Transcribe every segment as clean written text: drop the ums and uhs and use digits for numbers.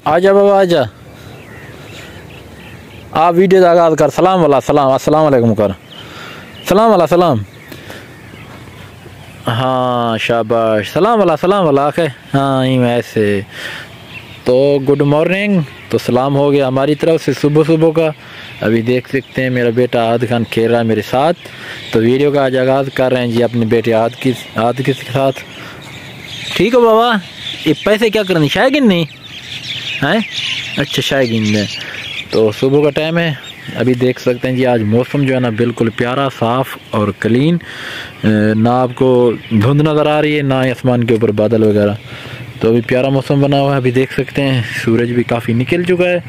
आजा बाबा आजा, आप वीडियो का आगाज कर। सलाम वाला सलाम, अस्सलाम वालेकुम कर, सलाम वाला सलाम। हाँ शाबाश, सलाम वाला आखे। हाँ ही ऐसे। तो गुड मॉर्निंग, तो सलाम हो गया हमारी तरफ से सुबह सुबह का। अभी देख सकते हैं मेरा बेटा आद खान खेल रहा है मेरे साथ। तो वीडियो का आज आगाज़ कर रहे हैं जी अपने बेटे आद के साथ। ठीक हो बाबा, ये पैसे क्या करनी शायगिन नहीं हैं? अच्छा शायगिन ने। तो सुबह का टाइम है, अभी देख सकते हैं जी आज मौसम जो है ना बिल्कुल प्यारा साफ़ और क्लीन। ना आपको धुंध नज़र आ रही है ना आसमान के ऊपर बादल वगैरह। तो अभी प्यारा मौसम बना हुआ है। अभी देख सकते हैं सूरज भी काफ़ी निकल चुका है।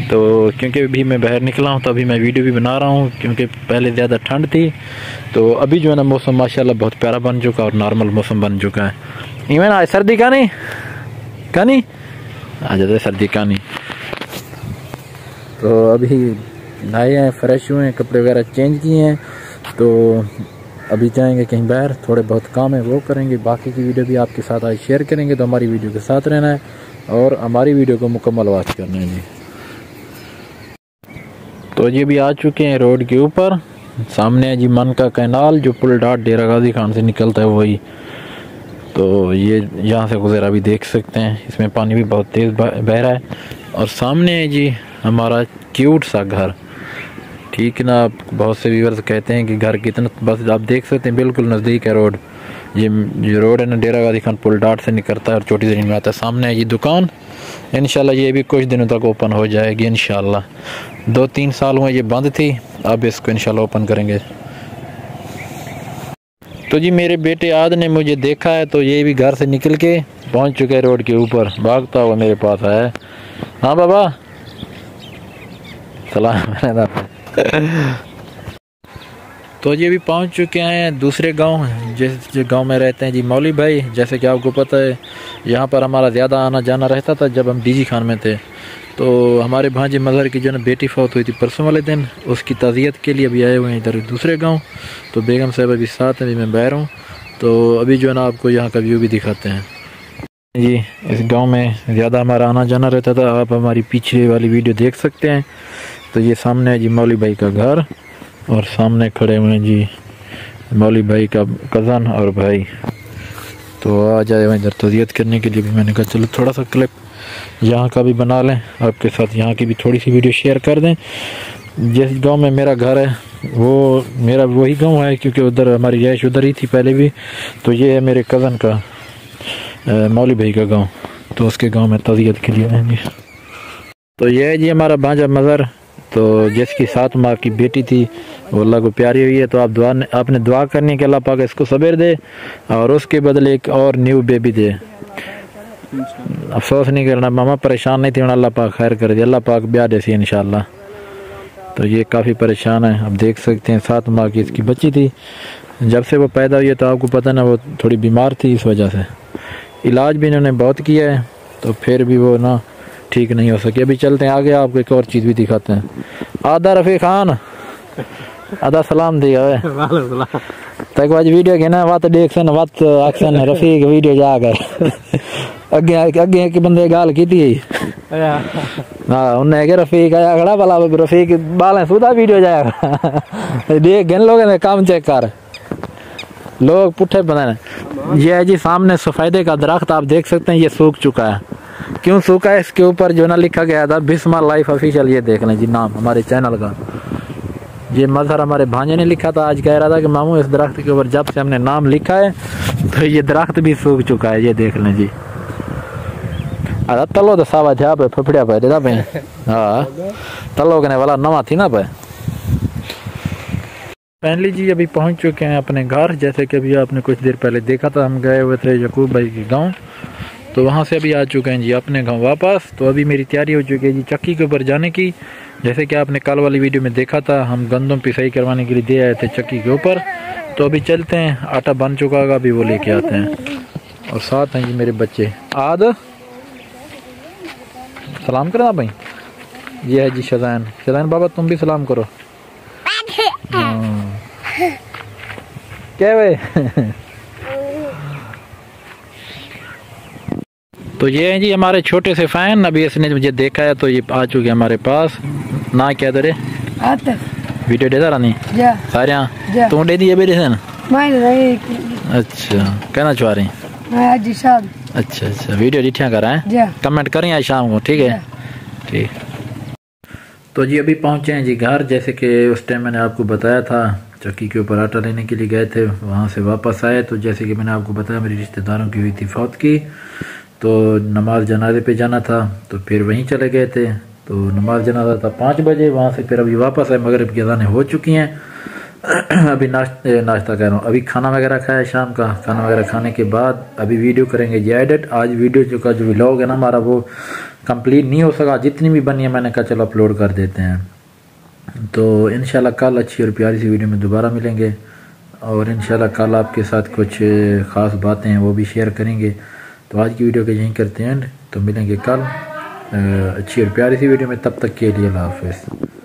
तो क्योंकि अभी मैं बाहर निकला हूँ तो अभी मैं वीडियो भी बना रहा हूँ क्योंकि पहले ज़्यादा ठंड थी। तो अभी जो है ना मौसम माशाल्लाह बहुत प्यारा बन चुका और नॉर्मल मौसम बन चुका है। इवन आज सर्दी का नहीं आ जाता सर्दी का नहीं। तो अभी नहाए हैं, फ्रेश हुए हैं, कपड़े वगैरह चेंज किए हैं। तो अभी जाएंगे कहीं बाहर, थोड़े बहुत काम है वो करेंगे। बाकी की वीडियो भी आपके साथ आज शेयर करेंगे। तो हमारी वीडियो के साथ रहना है और हमारी वीडियो को मुकम्मल वॉच करना है जी। तो ये भी आ चुके हैं रोड के ऊपर। सामने है जी मन का कैनाल जो पुल डाट डेरा गाजी खान से निकलता है वही। तो ये यहाँ से गुजरा अभी देख सकते हैं, इसमें पानी भी बहुत तेज़ बह रहा है। और सामने है जी हमारा क्यूट सा घर। ठीक ना, बहुत से व्यूअर्स कहते हैं कि घर कितना, बस आप देख सकते हैं बिल्कुल नज़दीक है रोड। ये रोड है ना डेरा गाजी खान पुल डाट से निकलता है और छोटी जमीन में आता है। सामने है ये दुकान, इंशाल्लाह ये भी कुछ दिनों तक ओपन हो जाएगी इंशाल्लाह। 2-3 साल हुए ये बंद थी, अब इसको इंशाल्लाह ओपन करेंगे। तो जी मेरे बेटे आद ने मुझे देखा है तो ये भी घर से निकल के पहुंच चुके हैं रोड के ऊपर, भागता हुआ मेरे पास है। हाँ बाबा सलाम। तो ये भी पहुंच चुके हैं दूसरे गांव, जिस गांव में रहते हैं जी मौली भाई। जैसे कि आपको पता है यहाँ पर हमारा ज़्यादा आना जाना रहता था जब हम डीजी खान में थे। तो हमारे भांजे मज़हर की जो ना बेटी फौत हुई थी परसों वाले दिन, उसकी ताज़ियत के लिए अभी आए हुए हैं इधर दूसरे गांव। तो बेगम साहब अभी साथ हैं, अभी मैं बाहर हूँ। तो अभी जो है ना आपको यहाँ का व्यू भी दिखाते हैं जी। इस गांव में ज़्यादा हमारा आना जाना रहता था, आप हमारी पीछे वाली वीडियो देख सकते हैं। तो ये सामने है जी मौली भाई का घर और सामने खड़े हुए हैं जी मौली भाई का कज़न और भाई। तो आ जाए वहाँ इधर ताज़ियत करने के लिए भी मैंने कहा चलो थोड़ा सा क्लिप यहाँ का भी बना लें आपके साथ, यहाँ की भी थोड़ी सी वीडियो शेयर कर दें। जिस गांव में मेरा घर है वो मेरा वही गांव है क्योंकि उधर हमारी रिहाइश उधर ही थी पहले भी। तो ये है मेरे कज़न का मौली भाई का गांव, तो उसके गांव में ताज़ियत के लिए आए जी। तो ये है जी हमारा भांजा मज़हर, तो जिसकी 7 माह की बेटी थी वो अल्लाह को प्यारी हुई है। तो आप आपने दुआ करनी है कि अल्लाह पाक इसको सब्र दे और उसके बदले एक और न्यू बेबी दे। अफसोस नहीं करना, मामा परेशान नहीं थी, अल्लाह पाक खैर कर दे, अल्लाह पाक ब्याह दे सी इंशाल्लाह। तो ये काफ़ी परेशान है, अब देख सकते हैं 7 माह की इसकी बच्ची थी। जब से वो पैदा हुई है तो आपको पता ना वो थोड़ी बीमार थी, इस वजह से इलाज भी इन्होंने बहुत किया है तो फिर भी वो ना ठीक नहीं हो सके। अभी चलते हैं आगे, आपको एक और चीज़ भी दिखाते हैं। आदा रफ़ी खान आदा सलाम दिया है तक आज वीडियो के ना वत देखसन वत आक्सन रफ़ीक वीडियो जाकर अगे अगे के बंदे गाल की थी। हाँ उन्हें के रफ़ीक आया खड़ा भला रफ़ीक बाल सुधा वीडियो जाएगा देख गन लोग ने काम चेक कर लोग पुट्ठे बनाए। ये है जी सामने सफेदे का दरख्त, आप देख सकते हैं ये सूख चुका है। क्यों सूखा है इसके ऊपर जो ना लिखा गया था बिस्मा लाइफ ऑफिशियल, ये देख लें जी नाम हमारे चैनल का। ये मज़हर हमारे भांजे ने लिखा था, आज कह रहा था कि मामू इस दरख्त के ऊपर जब से हमने नाम लिखा है तो ये दरख्त भी सूख चुका है, ये देख लें जी। अरे तलो तो सावा था पे फफड़िया पे देता पे। हाँ तलो करने वाला नवा थी ना पे। फाइनली जी अभी पहुंच चुके हैं अपने घर। जैसे कि अभी आपने कुछ देर पहले देखा था हम गए हुए थे यकूब भाई के गाँव, तो वहाँ से अभी आ चुके हैं जी अपने गांव वापस। तो अभी मेरी तैयारी हो चुकी है जी चक्की के ऊपर जाने की। जैसे कि आपने कल वाली वीडियो में देखा था हम गंदम पिसाई करवाने के लिए दे आए थे चक्की के ऊपर। तो अभी चलते हैं, आटा बन चुका होगा अभी वो लेके आते हैं। और साथ हैं जी मेरे बच्चे आद सलाम करना भाई। ये है जी शज़ैन, शज़ैन बाबा तुम भी सलाम करो। क्या वे तो ये हैं जी हमारे छोटे से फ़ैन, अभी इसने मुझे देखा है तो ये आ चुके हमारे पास। ना क्या दे वीडियो दे रहा नहीं सारे यहाँ तू दे दिए बेटे से ना। अच्छा कहना चाह रही अच्छा अच्छा वीडियो डिठिया कर रहे हैं, कमेंट करें आज शाम को, ठीक है ठीक। तो जी अभी पहुँचे हैं जी घर, जैसे कि उस टाइम मैंने आपको बताया था चक्की के ऊपर आटा लेने के लिए गए थे, वहाँ से वापस आए तो जैसे कि मैंने आपको बताया मेरे रिश्तेदारों की हुई थी फौत की, तो नमाज जनाजे पे जाना था तो फिर वहीं चले गए थे। तो नमाज जनाजा था 5 बजे, वहाँ से फिर अभी वापस आए, मगरिब की अज़ानें हो चुकी हैं। अभी नाश्ता कर रहा हूँ, अभी खाना वगैरह खाया शाम का, खाना वगैरह खाने के बाद अभी वीडियो करेंगे जी एडिट। आज वीडियो जो व्लॉग है ना हमारा वो कंप्लीट नहीं हो सका, जितनी भी बनी है मैंने कहा चलो अपलोड कर देते हैं। तो इंशाल्लाह कल अच्छी और प्यारी सी वीडियो में दोबारा मिलेंगे, और इंशाल्लाह कल आपके साथ कुछ ख़ास बातें हैं वो भी शेयर करेंगे। तो आज की वीडियो को यहीं करते हैं, तो मिलेंगे कल अच्छी और प्यारी सी वीडियो में, तब तक के लिए अल्लाह हाफ़िज़।